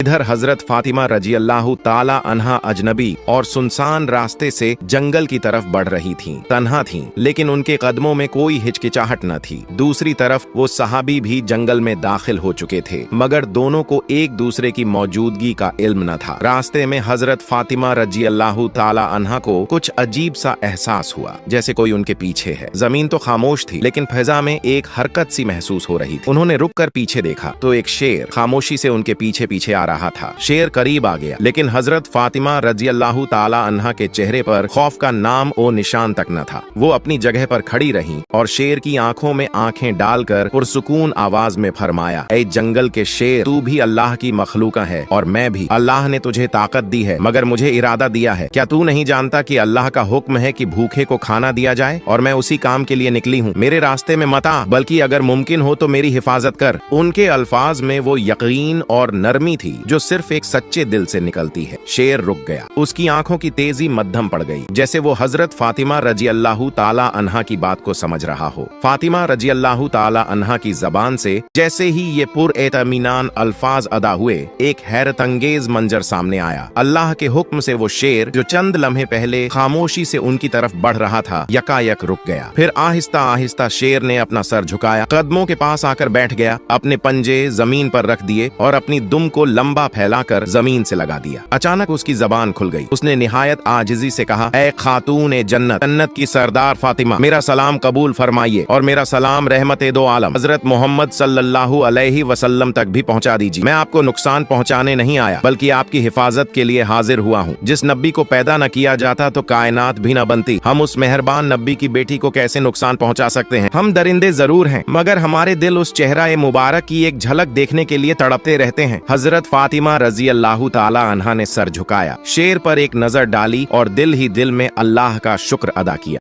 इधर हजरत फातिमा रजी अल्लाह ताला अन्हा अजनबी और सुनसान रास्ते से जंगल की तरफ बढ़ रही थीं। तन्हा थीं, लेकिन उनके कदमों में कोई हिचकिचाहट न थी। दूसरी तरफ वो सहाबी भी जंगल में दाखिल हो चुके थे, मगर दोनों को एक दूसरे की मौजूदगी का इल्म न था। रास्ते में हजरत फातिमा रजी अल्लाह ताला अन्हा को कुछ अजीब सा एहसास हुआ, जैसे कोई उनके पीछे है। जमीन तो खामोश थी, लेकिन फिजा में एक हरकत सी महसूस हो रही थी। उन्होंने रुक कर पीछे देखा तो एक शेर खामोशी से उनके पीछे पीछे आ रहा था। शेर करीब आ गया, लेकिन हजरत फातिमा रजी अल्लाह ताला अन्हा के चेहरे पर खौफ का नाम और निशान तक न था। वो अपनी जगह पर खड़ी रहीं और शेर की आंखों में आंखें डालकर पुरसुकून आवाज में फरमाया, ऐ जंगल के शेर, तू भी अल्लाह की मखलूका है और मैं भी। अल्लाह ने तुझे ताकत दी है, मगर मुझे इरादा दिया है। क्या तू नहीं जानता कि अल्लाह का हुक्म है कि भूखे को खाना दिया जाए, और मैं उसी काम के लिए निकली हूँ। मेरे रास्ते में मत आ, बल्कि अगर मुमकिन हो तो मेरी हिफाजत कर। उनके अल्फाज में वो यकीन और नरमी थी जो सिर्फ एक सच्चे दिल से निकलती है। शेर रुक गया, उसकी आंखों की तेजी मध्यम पड़ गई, जैसे वो हजरत फातिमा रजी अल्लाह ताला अन्हा की बात को समझ रहा हो। फातिमा रजी अल्लाह ताला अन्हा की जबान से जैसे ही ये पुरएतमीनान अल्फाज अदा हुए, एक हैरत अंगेज मंजर सामने आया। अल्लाह के हुक्म से वो शेर जो चंद लम्हे पहले खामोशी से उनकी तरफ बढ़ रहा था, यकायक रुक गया। फिर आहिस्ता आहिस्ता शेर ने अपना सर झुकाया, कदमों के पास आकर बैठ गया, अपने पंजे जमीन पर रख दिए और अपनी दुम को लंबा फैलाकर जमीन से लगा दिया। अचानक उसकी जबान खुल गई। उसने निहायत आजिजी से कहा, ऐ खातून जन्नत, जन्नत की सरदार फातिमा, मेरा सलाम कबूल फरमाइए और मेरा सलाम रहमत दो आलम हजरत मोहम्मद सल्लल्लाहु अलैहि वसल्लम तक भी पहुंचा दीजिए। मैं आपको नुकसान पहुंचाने नहीं आया, बल्कि आपकी हिफाजत के लिए हाजिर हुआ हूँ। जिस नब्बी को पैदा न किया जाता तो कायनात भी न बनती। हम उस मेहरबान नब्बी की बेटी को कैसे नुकसान पहुंचा सकते हैं? हम दरिंदे जरूर हैं, मगर हमारे दिल उस चेहरा मुबारक की एक झलक देखने के लिए तड़पते रहते हैं। हजरत फातिमा रजी अल्लाह ताला अन्हा ने सर झुकाया, शेर पर एक नजर डाली और दिल ही दिल में अल्लाह का शुक्र अदा किया।